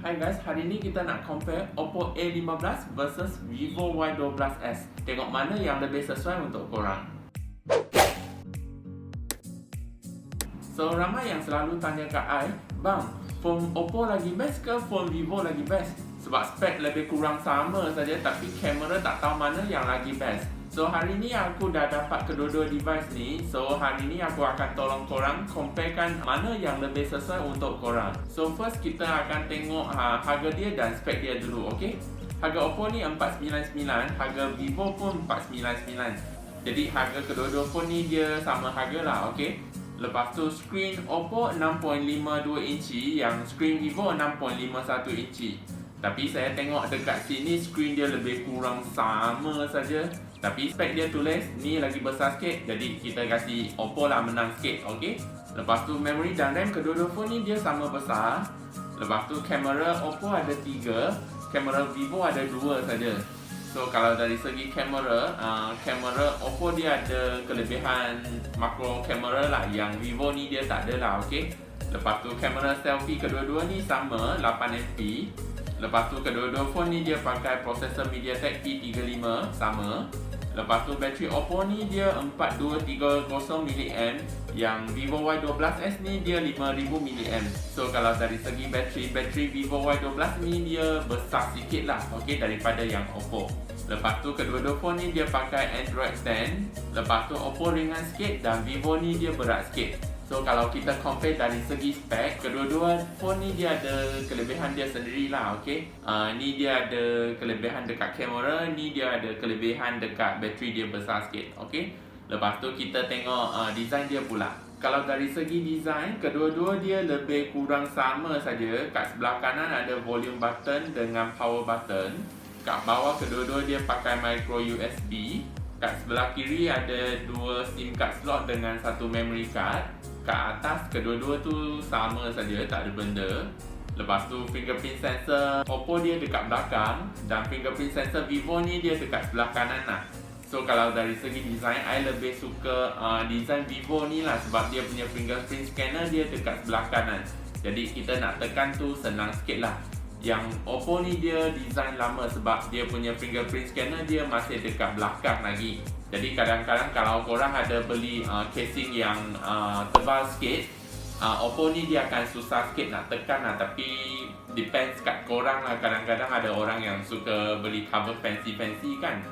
Hai guys, hari ni kita nak compare Oppo A15 versus Vivo Y12s. Tengok mana yang lebih sesuai untuk korang. So, ramai yang selalu tanya kat I, bang, phone Oppo lagi best ke phone Vivo lagi best? Sebab spek lebih kurang sama saja tapi kamera tak tahu mana yang lagi best. So, hari ni aku dah dapat kedua-dua device ni. So, hari ni aku akan tolong korang comparekan mana yang lebih sesuai untuk korang. So, first kita akan tengok harga dia dan spek dia dulu, okay? Harga Oppo ni 499, harga Vivo pun 499. Jadi, harga kedua-dua phone ni dia sama harga lah, okay? Lepas tu, screen Oppo 6.52 inci, yang screen Vivo 6.51 inci. Tapi saya tengok dekat sini screen dia lebih kurang sama saja. Tapi spek dia tulis ni lagi besar sikit, jadi kita kasih Oppo lah menang sikit, okey. Lepas tu memory dan RAM kedua-dua phone ni dia sama besar. Lepas tu kamera Oppo ada 3, kamera Vivo ada 2 saja. So kalau dari segi kamera, kamera Oppo dia ada kelebihan makro kamera lah, yang Vivo ni dia tak ada lah, okey. Lepas tu kamera selfie kedua-dua ni sama 8MP. Lepas tu kedua-dua phone ni dia pakai prosesor MediaTek P35 sama. Lepas tu bateri Oppo ni dia 4230 mAh, yang Vivo Y12s ni dia 5000 mAh. So kalau dari segi bateri Vivo Y12 ni dia besar sikit lah, okey, daripada yang Oppo. Lepas tu kedua-dua phone ni dia pakai Android 10. Lepas tu Oppo ringan sikit dan Vivo ni dia berat sikit. So kalau kita compare dari segi spek, kedua-dua phone ni dia ada kelebihan dia sendirilah, okey. Ni dia ada kelebihan dekat kamera, ni dia ada kelebihan dekat bateri dia besar sikit, okey. Lepas tu kita tengok design dia pula. Kalau dari segi design, kedua-dua dia lebih kurang sama saja. Kat sebelah kanan ada volume button dengan power button. Kat bawah kedua-dua dia pakai micro USB. Kat sebelah kiri ada 2 SIM card slot dengan 1 memory card. Kat atas kedua-dua tu sama saja, tak ada benda. Lepas tu fingerprint sensor Oppo dia dekat belakang dan fingerprint sensor Vivo ni dia dekat sebelah kanan lah. So kalau dari segi design, I lebih suka design Vivo ni lah, sebab dia punya fingerprint scanner dia dekat sebelah kanan. Jadi kita nak tekan tu senang sikit lah. Yang Oppo ni dia design lama sebab dia punya fingerprint scanner dia masih dekat belakang lagi. Jadi kadang-kadang kalau korang ada beli casing yang tebal sikit, Oppo ni dia akan susah sikit nak tekan lah. Tapi depends kat korang lah. Kadang-kadang ada orang yang suka beli cover fancy-fancy kan.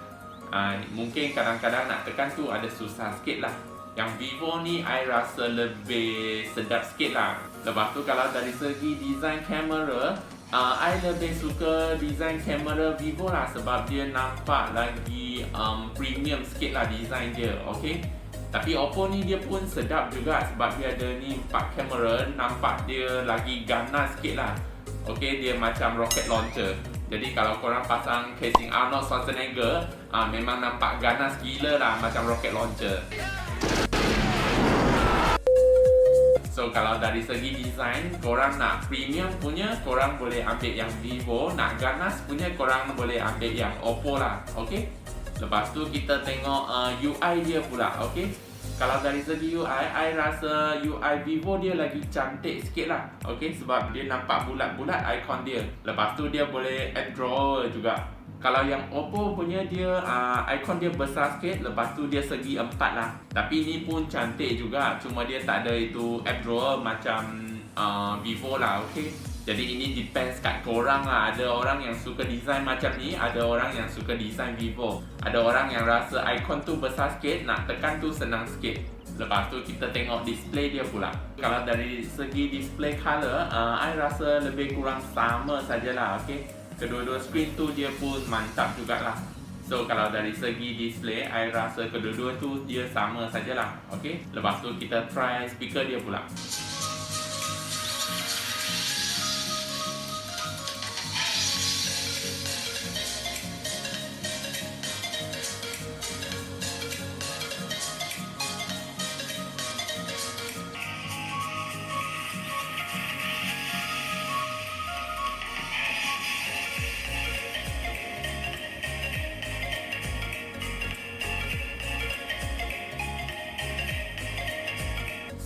Mungkin kadang-kadang nak tekan tu ada susah sikit lah. Yang Vivo ni I rasa lebih sedap sikit lah. Lepas tu kalau dari segi design kamera, I lebih suka design kamera Vivo lah, sebab dia nampak lagi premium sikit lah design dia, okay. Tapi Oppo ni dia pun sedap juga sebab dia ada ni 4 kamera, nampak dia lagi ganas sikit lah, okay. Dia macam rocket launcher. Jadi kalau korang pasang casing Arnold Schwarzenegger, memang nampak ganas gila lah, macam rocket launcher. So kalau dari segi design, korang nak premium punya, korang boleh ambil yang Vivo. Nak ganas punya, korang boleh ambil yang Oppo lah, okay. Lepas tu kita tengok UI dia pula, okay. Kalau dari segi UI, I rasa UI Vivo dia lagi cantik sikit lah, okay. Sebab dia nampak bulat-bulat icon dia. Lepas tu dia boleh add drawer juga. Kalau yang Oppo punya dia icon dia besar sikit, lepas tu dia segi 4 lah. Tapi ni pun cantik juga, cuma dia tak ada itu app drawer macam Vivo lah, okay. Jadi ini depends kat korang lah. Ada orang yang suka design macam ni, ada orang yang suka design Vivo. Ada orang yang rasa icon tu besar sikit, nak tekan tu senang sikit. Lepas tu kita tengok display dia pula. Kalau dari segi display color, I rasa lebih kurang sama sajalah, okay. Kedua-dua screen tu dia pun mantap jugalah. So kalau dari segi display, I rasa kedua-dua tu dia sama sajalah, okay. Lepas tu kita try speaker dia pula.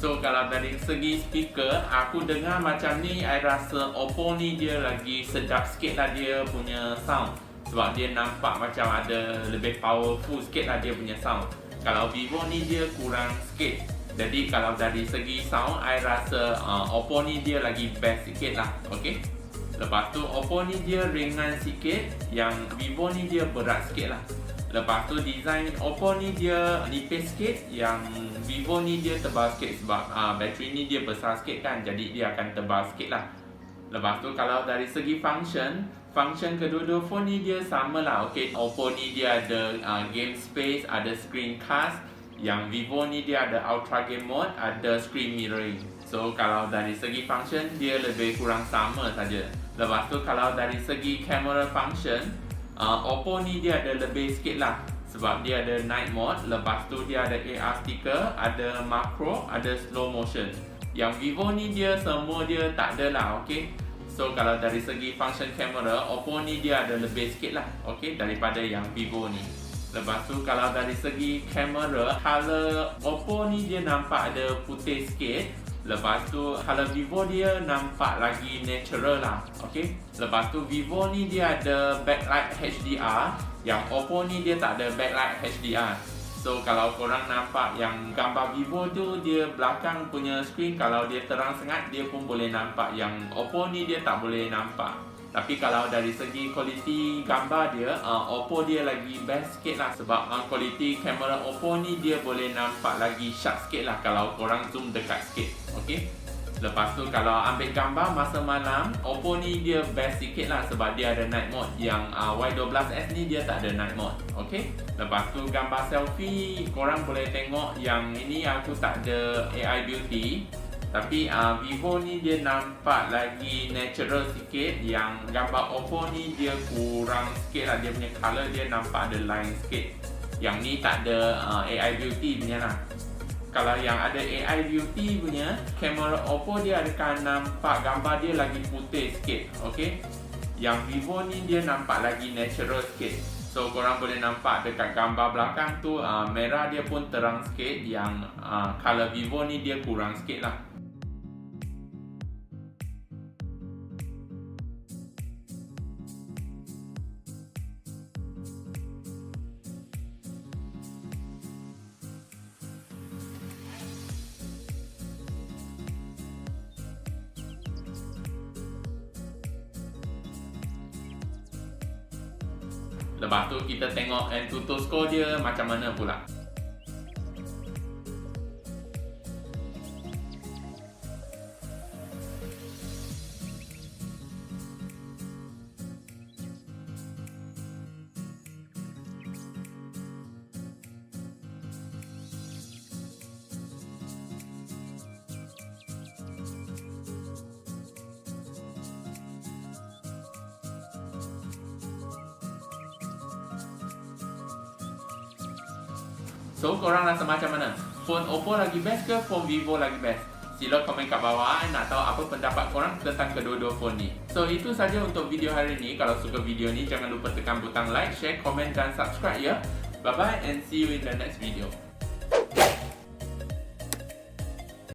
So kalau dari segi speaker, aku dengar macam ni, I rasa Oppo ni dia lagi sedap sikit lah dia punya sound. Sebab dia nampak macam ada lebih powerful sikit lah dia punya sound. Kalau Vivo ni dia kurang sikit. Jadi kalau dari segi sound, I rasa Oppo ni dia lagi best sikit lah. Okay. Lepas tu Oppo ni dia ringan sikit, yang Vivo ni dia berat sikit lah. Lepas tu design Oppo ni dia nipis sikit, yang Vivo ni dia tebal sikit sebab bateri ni dia besar sikit kan, jadi dia akan tebal sikit lah. Lepas tu kalau dari segi function kedua-dua phone ni dia sama lah. Okay, Oppo ni dia ada game space, ada screencast, yang Vivo ni dia ada ultra game mode, ada screen mirroring. So kalau dari segi function dia lebih kurang sama saja. Lepas tu kalau dari segi camera function, Oppo ni dia ada lebih sikit lah. Sebab dia ada night mode, lepas tu dia ada AR sticker, ada macro, ada slow motion. Yang Vivo ni dia semua dia tak ada lah. Okay. So kalau dari segi function kamera, Oppo ni dia ada lebih sikit lah. Okay, daripada yang Vivo ni. Lepas tu kalau dari segi kamera, color Oppo ni dia nampak ada putih sikit. Lepas tu kalau Vivo dia nampak lagi natural lah. Okay. Lepas tu Vivo ni dia ada backlight HDR, yang Oppo ni dia tak ada backlight HDR. So kalau korang nampak yang gambar Vivo tu, dia belakang punya screen kalau dia terang sangat dia pun boleh nampak, yang Oppo ni dia tak boleh nampak. Tapi kalau dari segi kualiti gambar dia, Oppo dia lagi best sikit lah. Sebab kualiti kamera Oppo ni dia boleh nampak lagi sharp sikit lah kalau korang zoom dekat sikit. Okay. Lepas tu kalau ambil gambar masa malam, Oppo ni dia best sikit lah sebab dia ada night mode. Yang Y12s ni dia tak ada night mode. Okay. Lepas tu gambar selfie, korang boleh tengok yang ini aku tak ada AI beauty. Tapi Vivo ni dia nampak lagi natural sikit. Yang gambar Oppo ni dia kurang sikit lah, dia punya colour dia nampak ada line sikit. Yang ni tak ada AI beauty punya lah. Kalau yang ada AI beauty punya, kamera Oppo dia akan nampak gambar dia lagi putih sikit. Okay. Yang Vivo ni dia nampak lagi natural sikit. So korang boleh nampak dekat gambar belakang tu merah dia pun terang sikit. Yang color Vivo ni dia kurang sikit lah. Lepas tu kita tengok AnTuTu score dia macam mana pula. So korang rasa macam mana? Phone Oppo lagi best ke phone Vivo lagi best? Sila komen kat bawah nak tahu apa pendapat korang tentang kedua-dua phone ni. So itu saja untuk video hari ni. Kalau suka video ni jangan lupa tekan butang like, share, komen dan subscribe ya. Bye bye and see you in the next video.